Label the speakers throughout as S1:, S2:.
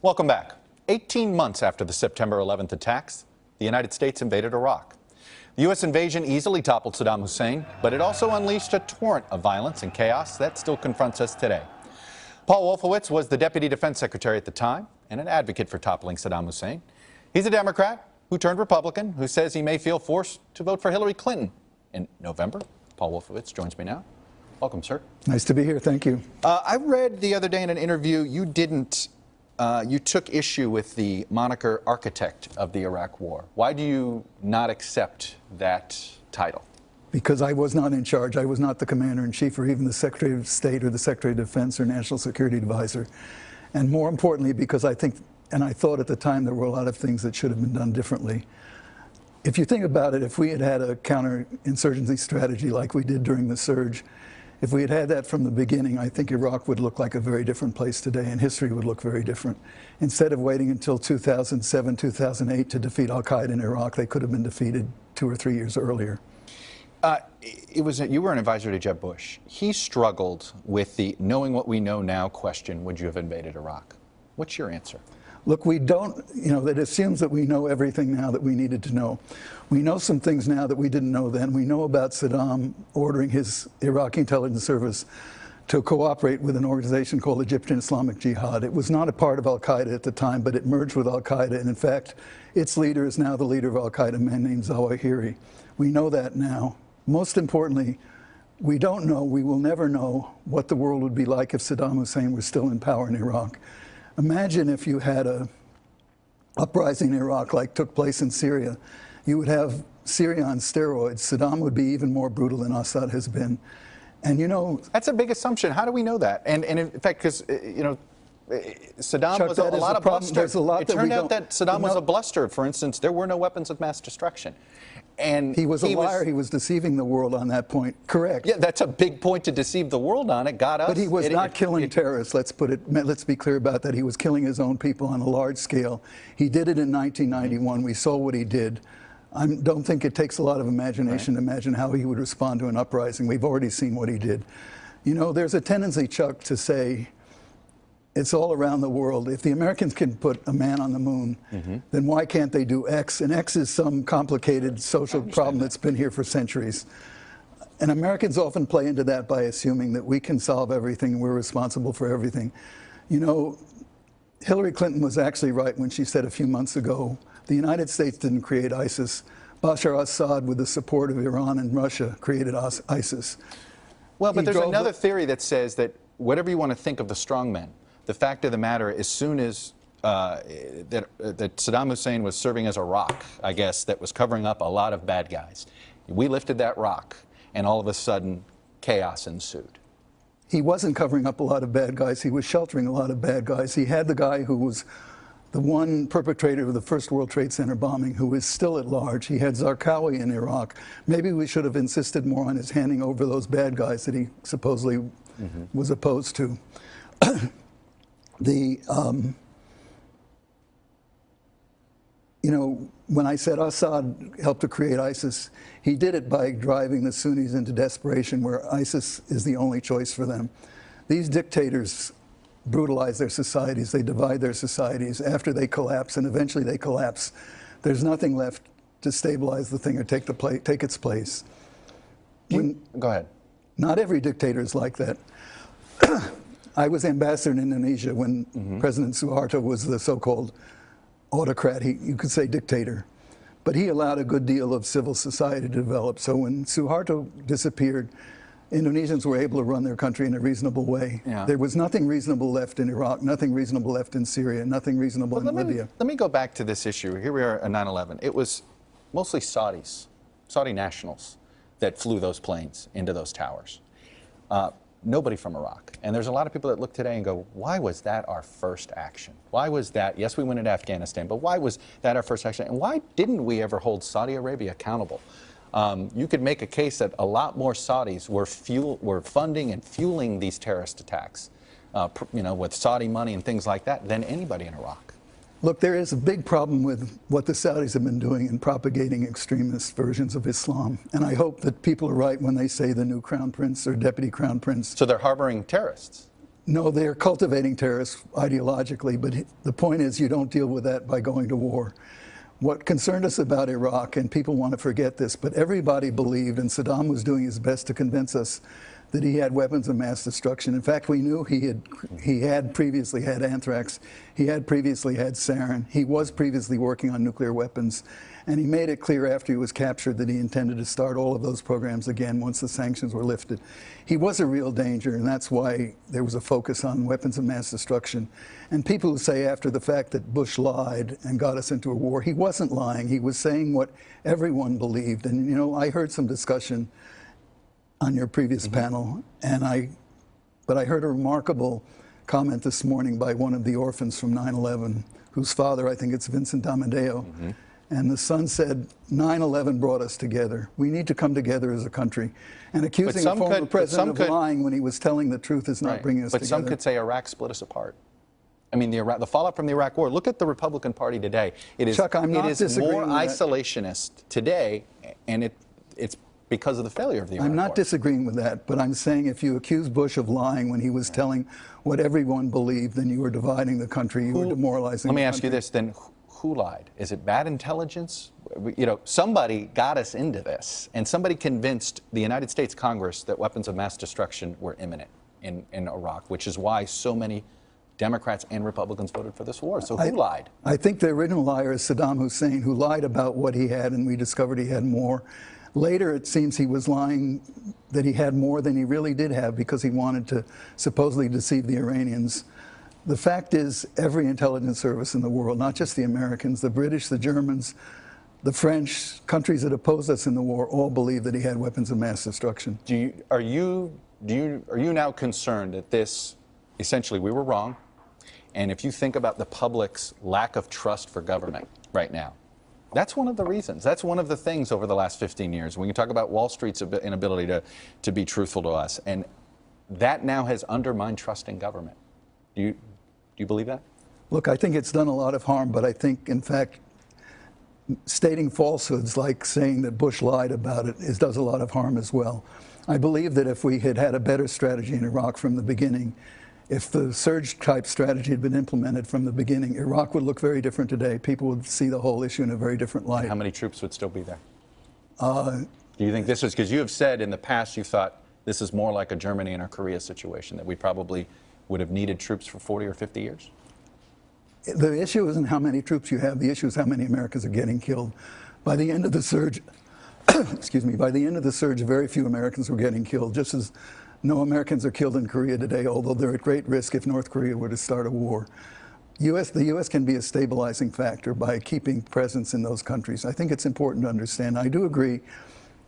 S1: Welcome back. 18 months after the September 11th attacks, the United States invaded Iraq. The U.S. invasion easily toppled Saddam Hussein, but it also unleashed a torrent of violence and chaos that still confronts us today. Paul Wolfowitz was the Deputy Defense Secretary at the time and an advocate for toppling Saddam Hussein. He's a Democrat who turned Republican, who says he may feel forced to vote for Hillary Clinton in November. Paul Wolfowitz joins me now. Welcome, sir.
S2: Nice to be here. Thank you.
S1: I read the other day in an interview you took issue with the moniker architect of the Iraq War. Why do you not accept that title?
S2: Because I was not in charge. I was not the commander-in-chief or even the Secretary of State or the Secretary of Defense or National Security Advisor. And more importantly, because I think, and I thought at the time there were a lot of things that should have been done differently. If you think about it, if we had had a counterinsurgency strategy like we did during the surge, if we had had that from the beginning, I think Iraq would look like a very different place today, and history would look very different. Instead of waiting until 2007, 2008 to defeat al-Qaeda in Iraq, they could have been defeated 2 or 3 years earlier.
S1: You were an advisor to Jeb Bush. He struggled with the knowing what we know now question, would you have invaded Iraq? What's your answer?
S2: Look, we don't, that assumes that we know everything now that we needed to know. We know some things now that we didn't know then. We know about Saddam ordering his Iraqi intelligence service to cooperate with an organization called Egyptian Islamic Jihad. It was not a part of al-Qaeda at the time, but it merged with al-Qaeda, and in fact, its leader is now the leader of al-Qaeda, a man named Zawahiri. We know that now. Most importantly, we don't know, we will never know what the world would be like if Saddam Hussein was still in power in Iraq. Imagine if you had an uprising in Iraq like took place in Syria. You would have Syria on steroids. Saddam would be even more brutal than Assad has been. And
S1: that's a big assumption. How do we know that? And in fact, because, Saddam
S2: Chuck,
S1: was a lot of bluster.
S2: It
S1: turned out that Saddam was a bluster. For instance, there were no weapons of mass destruction. And
S2: he was a liar. He was deceiving the world on that point. Correct.
S1: Yeah, that's a big point to deceive the world on. It got us.
S2: But he was not killing terrorists. Let's be clear about that. He was killing his own people on a large scale. He did it in 1991. We saw what he did. I don't think it takes a lot of imagination to imagine how he would respond to an uprising. We've already seen what he did. There's a tendency, Chuck, to say it's all around the world. If the Americans can put a man on the moon, then why can't they do X? And X is some complicated social problem that's been here for centuries. And Americans often play into that by assuming that we can solve everything, we're responsible for everything. Hillary Clinton was actually right when she said a few months ago, the United States didn't create ISIS. Bashar al-Assad, with the support of Iran and Russia, created ISIS.
S1: Well, but there's another theory that says that whatever you want to think of the strongmen, the fact of the matter, as soon as that Saddam Hussein was serving as a rock, I guess, that was covering up a lot of bad guys, we lifted that rock, and all of a sudden, chaos ensued.
S2: He wasn't covering up a lot of bad guys. He was sheltering a lot of bad guys. He had the guy who was the one perpetrator of the first World Trade Center bombing who is still at large. He had Zarqawi in Iraq. Maybe we should have insisted more on his handing over those bad guys that he supposedly was opposed to. When I said Assad helped to create ISIS, he did it by driving the Sunnis into desperation where ISIS is the only choice for them. These dictators brutalize their societies, they divide their societies. After they collapse, and eventually they collapse, there's nothing left to stabilize the thing or take its place.
S1: Go ahead.
S2: Not every dictator is like that. I was ambassador in Indonesia when President Suharto was the so-called autocrat, you could say dictator. But he allowed a good deal of civil society to develop. So when Suharto disappeared, Indonesians were able to run their country in a reasonable way. Yeah. There was nothing reasonable left in Iraq, nothing reasonable left in Syria, nothing reasonable in Libya.
S1: Let me go back to this issue. Here we are at 9/11. It was mostly Saudis, Saudi nationals, that flew those planes into those towers. Nobody from Iraq. And there's a lot of people that look today and go, why was that our first action? Why was that, yes, we went into Afghanistan, but why was that our first action? And why didn't we ever hold Saudi Arabia accountable? You could make a case that a lot more Saudis were funding and fueling these terrorist attacks, with Saudi money and things like that, than anybody in Iraq.
S2: Look, there is a big problem with what the Saudis have been doing in propagating extremist versions of Islam. And I hope that people are right when they say the new crown prince or deputy crown prince.
S1: So they're harboring terrorists?
S2: No, they're cultivating terrorists ideologically, but the point is you don't deal with that by going to war. What concerned us about Iraq, and people want to forget this, but everybody believed, and Saddam was doing his best to convince us, that he had weapons of mass destruction. In fact, we knew he had previously had anthrax, he had previously had sarin, he was previously working on nuclear weapons, and he made it clear after he was captured that he intended to start all of those programs again once the sanctions were lifted. He was a real danger, and that's why there was a focus on weapons of mass destruction. And people who say after the fact that Bush lied and got us into a war, he wasn't lying. He was saying what everyone believed. And you know, I heard some discussion on your previous panel, but I heard a remarkable comment this morning by one of the orphans from 9/11, whose father, I think it's Vincent D'Amedeo, and the son said, 9/11 brought us together. We need to come together as a country. And accusing a former president of lying when he was telling the truth is not bringing us together.
S1: But some could say Iraq split us apart. I mean, the fallout from the Iraq War. Look at the Republican Party today.
S2: Chuck, I'm not disagreeing
S1: more
S2: with that.
S1: isolationist today, and it's because of the failure of the Iraq War.
S2: I'm not disagreeing with that, but I'm saying if you accuse Bush of lying when he was telling what everyone believed, then you were dividing the country, you were demoralizing the country.
S1: Let me ask you this, then. Who lied? Is it bad intelligence? You know, somebody got us into this, and somebody convinced the United States Congress that weapons of mass destruction were imminent in Iraq, which is why so many Democrats and Republicans voted for this war. So who lied?
S2: I think the original liar is Saddam Hussein, who lied about what he had, and we discovered he had more. Later, it seems he was lying that he had more than he really did have because he wanted to supposedly deceive the Iranians. The fact is, every intelligence service in the world, not just the Americans, the British, the Germans, the French, countries that opposed us in the war, all believed that he had weapons of mass destruction.
S1: Are you now concerned that this, essentially, we were wrong, and if you think about the public's lack of trust for government right now, that's one of the reasons. That's one of the things over the last 15 years. When you talk about Wall Street's inability to be truthful to us, and that now has undermined trust in government. Do you believe that?
S2: Look, I think it's done a lot of harm, but I think, in fact, stating falsehoods like saying that Bush lied about it does a lot of harm as well. I believe that if we had had a better strategy in Iraq from the beginning, if the surge-type strategy had been implemented from the beginning, Iraq would look very different today. People would see the whole issue in a very different light.
S1: How many troops would still be there? Do you think this is, because you have said in the past you thought this is more like a Germany and a Korea situation, that we probably would have needed troops for 40 or 50 years?
S2: The issue isn't how many troops you have. The issue is how many Americans are getting killed. By the end of the surge, excuse me, by the end of the surge, very few Americans were getting killed, just as no Americans are killed in Korea today, although they're at great risk if North Korea were to start a war. The U.S. can be a stabilizing factor by keeping presence in those countries. I think it's important to understand. I do agree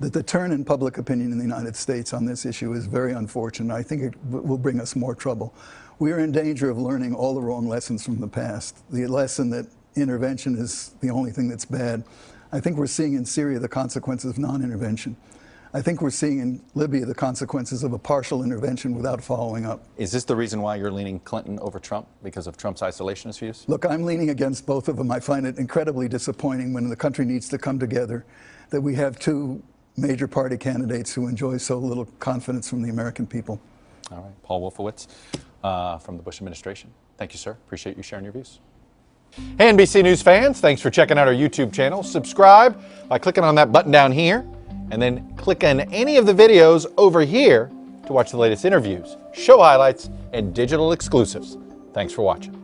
S2: that the turn in public opinion in the United States on this issue is very unfortunate. I think it will bring us more trouble. We are in danger of learning all the wrong lessons from the past. The lesson that intervention is the only thing that's bad. I think we're seeing in Syria the consequences of non-intervention. I think we're seeing in Libya the consequences of a partial intervention without following up.
S1: Is this the reason why you're leaning Clinton over Trump, because of Trump's isolationist views?
S2: Look, I'm leaning against both of them. I find it incredibly disappointing when the country needs to come together that we have two major party candidates who enjoy so little confidence from the American people.
S1: All right. Paul Wolfowitz from the Bush administration. Thank you, sir. Appreciate you sharing your views. Hey, NBC News fans, thanks for checking out our YouTube channel. Subscribe by clicking on that button down here, and then click on any of the videos over here to watch the latest interviews, show highlights, and digital exclusives. Thanks for watching.